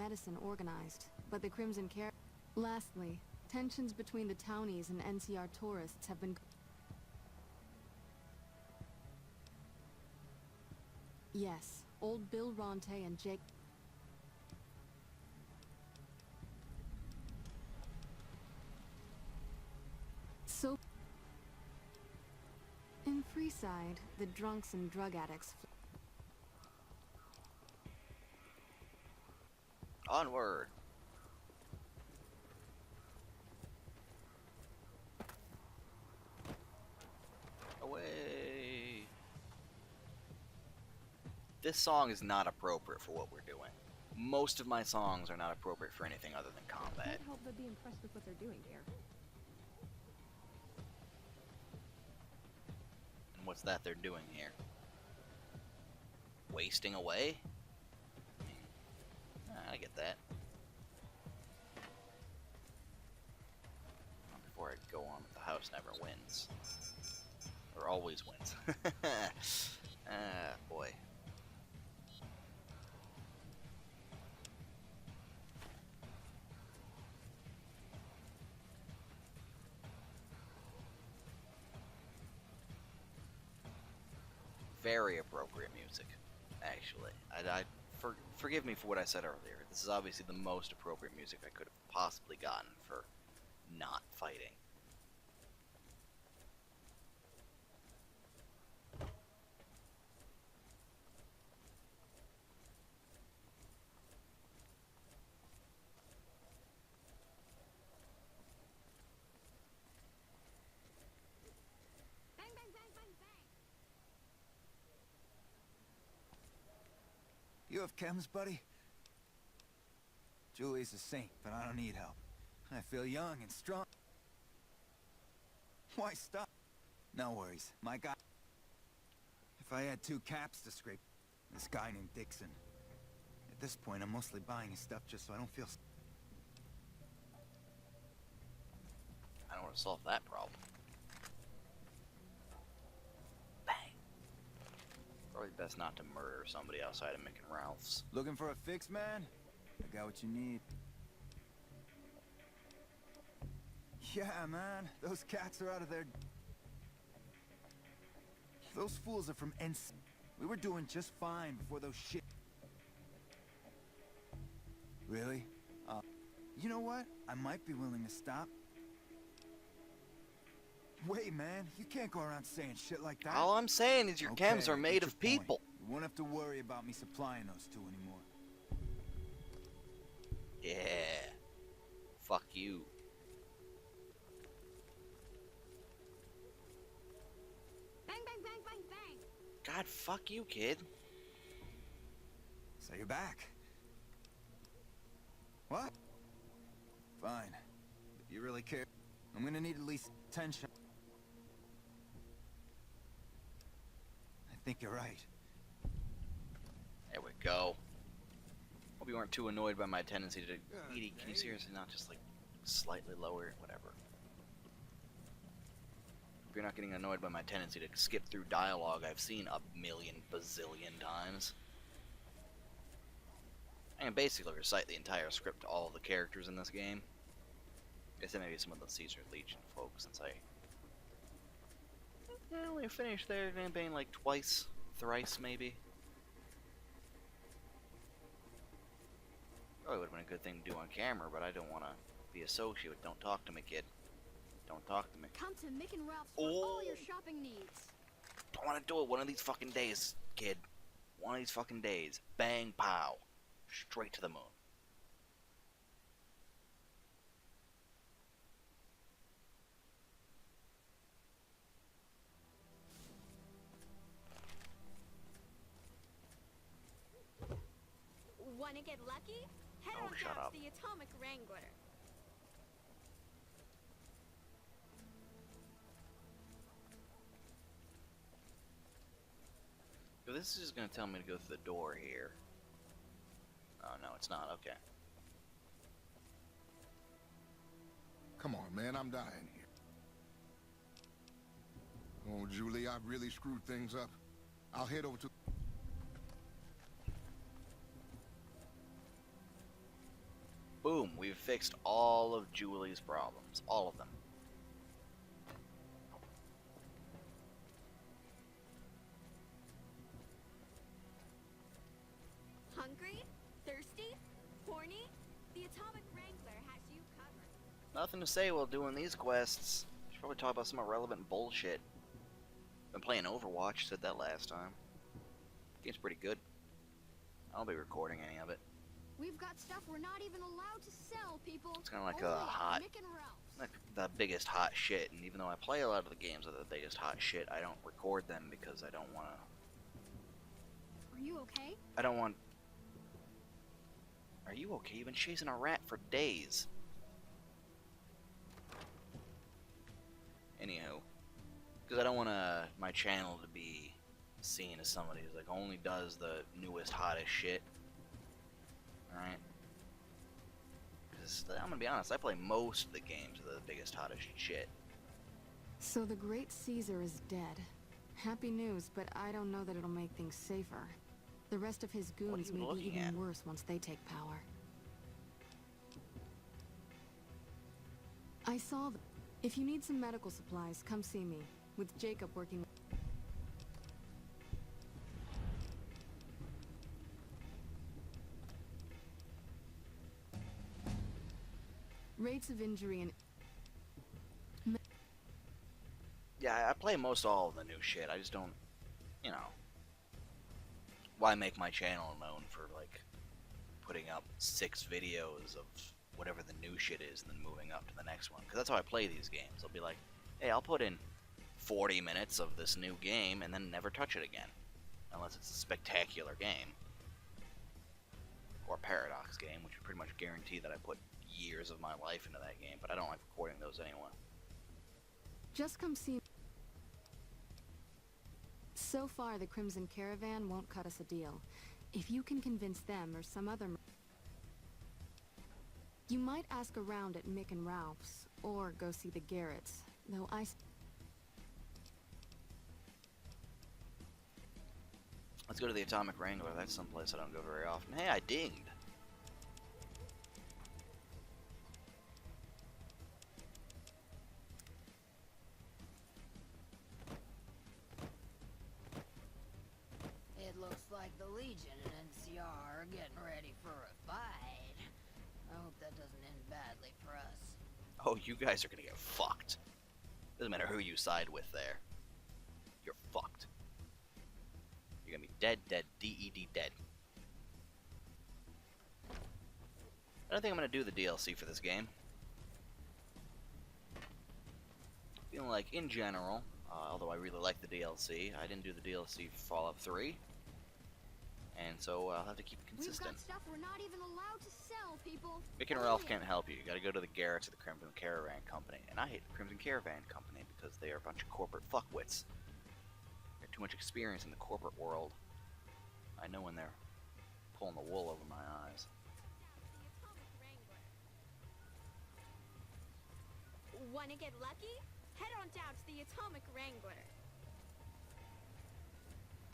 medicine organized, but the Crimson Care... Lastly, tensions between the townies and NCR tourists have been... Yes, old Bill Ronte and Jake... So... In Freeside, the drunks and drug addicts... Onward! Away! This song is not appropriate for what we're doing. Most of my songs are not appropriate for anything other than combat. Can't help but be impressed with what they're doing here. And what's that they're doing here? Wasting away? I get that. Before I go on, the house never wins. Or always wins. Ah, boy. Very appropriate music, actually. Forgive me for what I said earlier. This is obviously the most appropriate music I could have possibly gotten for not fighting. Bang, bang, bang, bang, bang! You have chems, buddy? Julie's a saint, but I don't need help. I feel young and strong. Why stop? No worries, my guy. If I had 2 caps to scrape, this guy named Dixon. At this point, I'm mostly buying his stuff just so I don't feel... I don't want to solve that problem. Bang. Probably best not to murder somebody outside of Mick and Ralph's. Looking for a fix, man? I got what you need. Yeah, man. Those cats are out of their... Those fools are from NC. We were doing just fine before those shit... Really? You know what? I might be willing to stop. Wait, man. You can't go around saying shit like that. All I'm saying is your chems are I made get of your point. people. You won't have to worry about me supplying those 2 anymore. Yeah. Fuck you. Bang, bang, bang, bang, bang! God, fuck you, kid. So you're back. What? Fine. If you really care, I'm gonna need at least 10 shots. I think you're right. There we go. Hope you weren't too annoyed by my tendency to... Edie, can you seriously not just, like, slightly lower it? Whatever. Hope you're not getting annoyed by my tendency to skip through dialogue I've seen a million bazillion times. I can basically recite the entire script to all of the characters in this game. Except maybe some of the Caesar Legion folks, since I only finished their campaign like twice, thrice maybe. Probably would have been a good thing to do on camera, but I don't want to be associated with Don't Talk to Me, kid. Don't talk to me. Come to Mick and Ralph's for all your shopping needs. I want to do it one of these fucking days, kid. One of these fucking days. Bang, pow. Straight to the moon. Wanna get lucky? Head Oh, on shut down up. to the Atomic Wrangler. So this is just going to tell me to go through the door here. Oh, no, it's not. Okay. Come on, man, I'm dying here. Oh, Julie, I've really screwed things up. I'll head over to... we've fixed all of Julie's problems. All of them. Hungry? Thirsty? Horny? The Atomic Wrangler has you covered. Nothing to say while doing these quests. Should probably talk about some irrelevant bullshit. Been playing Overwatch, said that last time. Game's pretty good. I'll be recording any of it. We've got stuff we're not even allowed to sell, people. It's kind of like Only a at hot, Mick and Ralph's. like the biggest hot shit. And even though I play a lot of the games that are the biggest hot shit, I don't record them because I don't want to. Are you okay? I don't want. Are you okay? You've been chasing a rat for days. Anywho, because I don't want my channel to be seen as somebody who's like only does the newest, hottest shit. Alright? Because I'm gonna be honest, I play most of the games of the biggest, hottest shit. So the great Caesar is dead. Happy news, but I don't know that it'll make things safer. The rest of his goons you may be looking even at? worse once they take power. I saw them. If you need some medical supplies, come see me. With Jacob working. Rates of injury and Yeah, I play most all of the new shit. I just don't, you know. Why make my channel known for, like, putting up 6 videos of whatever the new shit is and then moving up to the next one? Because that's how I play these games. I'll be like, hey, I'll put in 40 minutes of this new game and then never touch it again. Unless it's a spectacular game. Or a Paradox game, which would pretty much guarantee that I put years of my life into that game, but I don't like recording those anyway. just come see. So far, the Crimson Caravan won't cut us a deal. If you can convince them or some other... You might ask around at Mick and Ralph's, or go see the Garretts, though Let's go to the Atomic Wrangler. That's someplace I don't go very often. Hey, I dinged. It looks like the Legion and NCR are getting ready for a fight. I hope that doesn't end badly for us. Oh, you guys are gonna get fucked. Doesn't matter who you side with there. You're fucked. You're gonna be dead, dead, D-E-D, dead. I don't think I'm gonna do the DLC for this game. Feeling like, in general, although I really like the DLC, I didn't do the DLC for Fallout 3. And so I'll have to keep it We've consistent. got stuff we're not even allowed to sell, people. Mick and Ralph can't help you. You gotta go to the Garretts of the Crimson Caravan Company. And I hate the Crimson Caravan Company because they are a bunch of corporate fuckwits. They have too much experience in the corporate world. I know when they're pulling the wool over my eyes. The Atomic Wrangler. Wanna get lucky? Head on down to the Atomic Wrangler.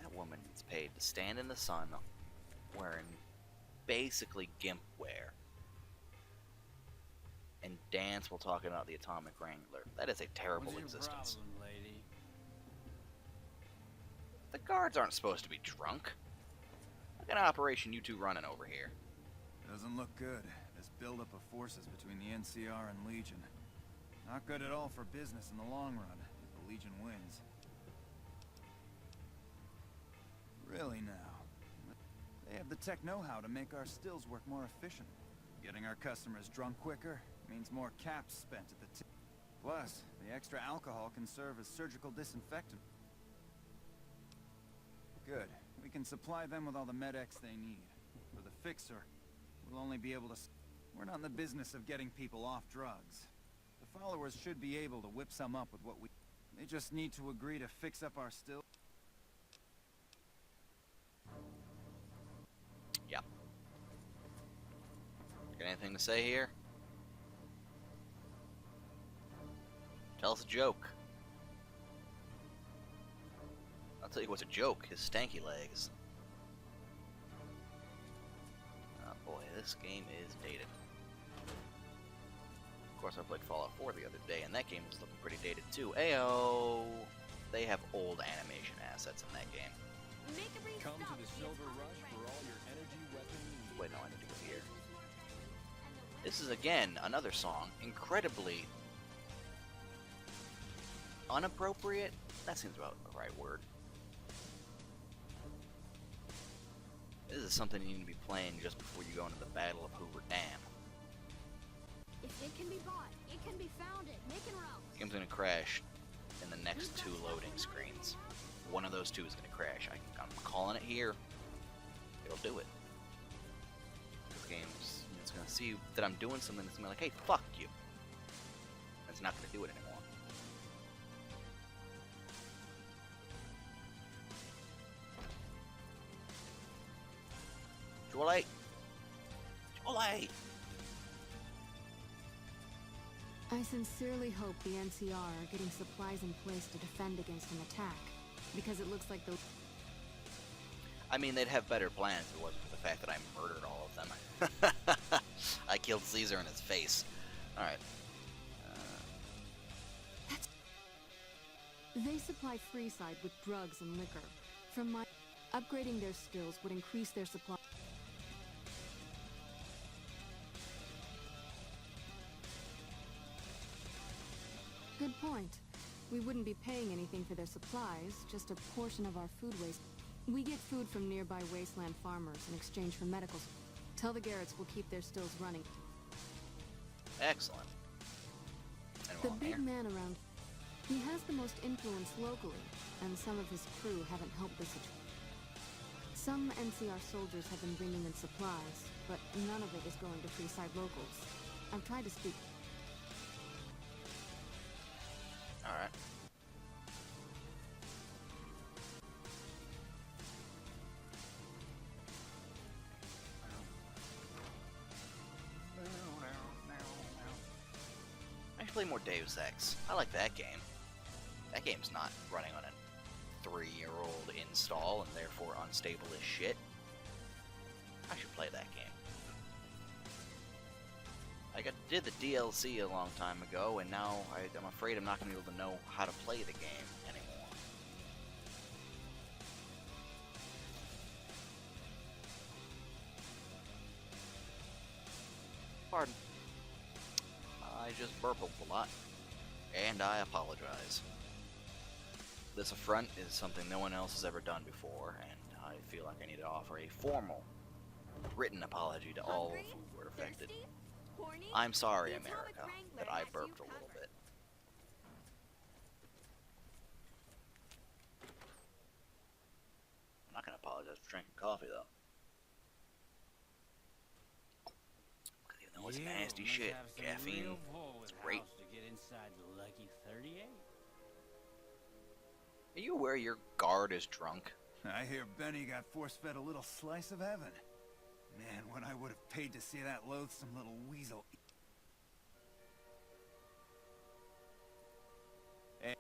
That woman gets paid to stand in the sun wearing basically gimp wear and dance while talking about the Atomic Wrangler. That is a terrible existence. Lady? The guards aren't supposed to be drunk. What kind of operation you two running over here? Doesn't look good. This buildup of forces between the NCR and Legion. Not good at all for business in the long run, if the Legion wins. Really now. They have the tech know-how to make our stills work more efficient. Getting our customers drunk quicker means more caps spent at the tip. Plus, the extra alcohol can serve as surgical disinfectant. Good. We can supply them with all the med-X they need. For the Fixer, we'll only be able to... We're not in the business of getting people off drugs. The followers should be able to whip some up with what we... They just need to agree to fix up our still... Yep. Got anything to say here? Tell us a joke. I'll tell you what's a joke, his stanky legs. Oh boy, this game is dated. Of course, I played Fallout 4 the other day, and that game was looking pretty dated too. Ayo! They have old animation assets in that game. Make a brief Come to stop the at Silver atomic Rush for all your energy weapon needs. Wait, no, I need to go here. This is, again, another song. Incredibly unappropriate? That seems about the right word. This is something you need to be playing just before you go into the Battle of Hoover Dam. If it can be bought, it can be founded. Make and route. The game's gonna crash in the next 2 loading screens. One of those 2 is gonna crash. I'm calling it here. It'll do it. This game's, it's gonna see that I'm doing something that's gonna be like, hey, fuck you. It's not gonna do it anymore. Jolie! Jolie! I sincerely hope the NCR are getting supplies in place to defend against an attack, because it looks like the... I mean, they'd have better plans if it wasn't for the fact that I murdered all of them. I killed Caesar in his face. Alright. They supply Freeside with drugs and liquor. From my... Upgrading their skills would increase their supply... Good point. We wouldn't be paying anything for their supplies, just a portion of our food waste. We get food from nearby wasteland farmers in exchange for medical... Tell the Garretts we'll keep their stills running. Excellent. The Anyone big here? man around... He has the most influence locally, and some of his crew haven't helped the situation. Some NCR soldiers have been bringing in supplies, but none of it is going to Freeside locals. I've tried to speak... Alright. I should play more Deus Ex. I like that game. That game's not running on a 3-year-old install and therefore unstable as shit. I should play that game. I did the DLC a long time ago, and now I'm afraid I'm not going to be able to know how to play the game anymore. Pardon. I just burbled a lot, and I apologize. This affront is something no one else has ever done before, and I feel like I need to offer a formal, written apology to all Hungry? who were affected. Thirsty? Horny? I'm sorry, The Atomic America, Wrangler that I has you burped a little covered. bit. I'm not gonna apologize for drinking coffee, though. Even though it's nasty shit, caffeine, it's great. To get inside the lucky 38. Are you aware your guard is drunk? I hear Benny got force-fed a little slice of heaven. Man, what I would have paid to see that loathsome little weasel. Hey,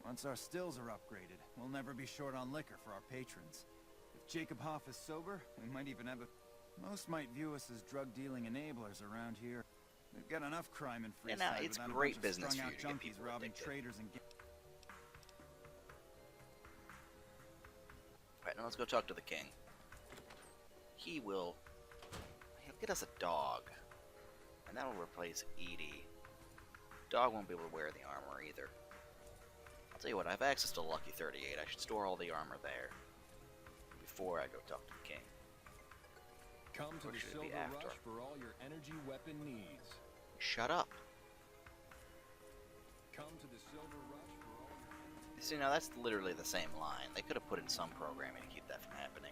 once our stills are upgraded, we'll never be short on liquor for our patrons. If Jacob Hoff is sober, we might even have a... Most might view us as drug-dealing enablers around here. We've got enough crime in Yeah, Freeside no, it's without a great bunch of business for strung-out you to get junkies people robbing addicted. traders and... Alright, now let's go talk to the king. He'll get us a dog. And that'll replace Edie. Dog won't be able to wear the armor either. I'll tell you what, I have access to Lucky 38. I should store all the armor there before I go talk to the king. Come to Or the should it be Silver after? Rush for all your energy weapon needs. Shut up. Come to the Silver Rush for all your... See, now that's literally the same line. They could have put in some programming to keep that from happening.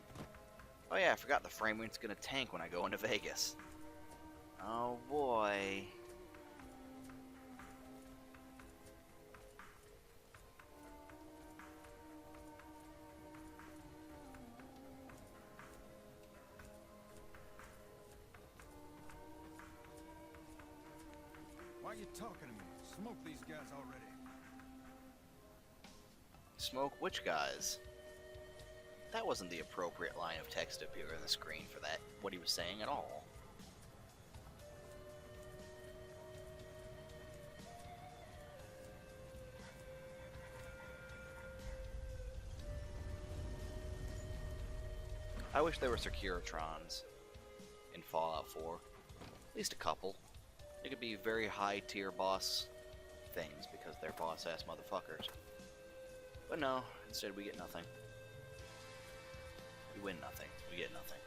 Oh yeah, I forgot the frame rate's gonna tank when I go into Vegas. Oh boy. Why are you talking to me? Smoke these guys already. Smoke which guys? That wasn't the appropriate line of text to appear on the screen for that, what he was saying at all. I wish there were Securitrons in Fallout 4. At least a couple. They could be very high tier boss things because they're boss ass motherfuckers. But no, instead we get nothing. We win nothing. We get nothing.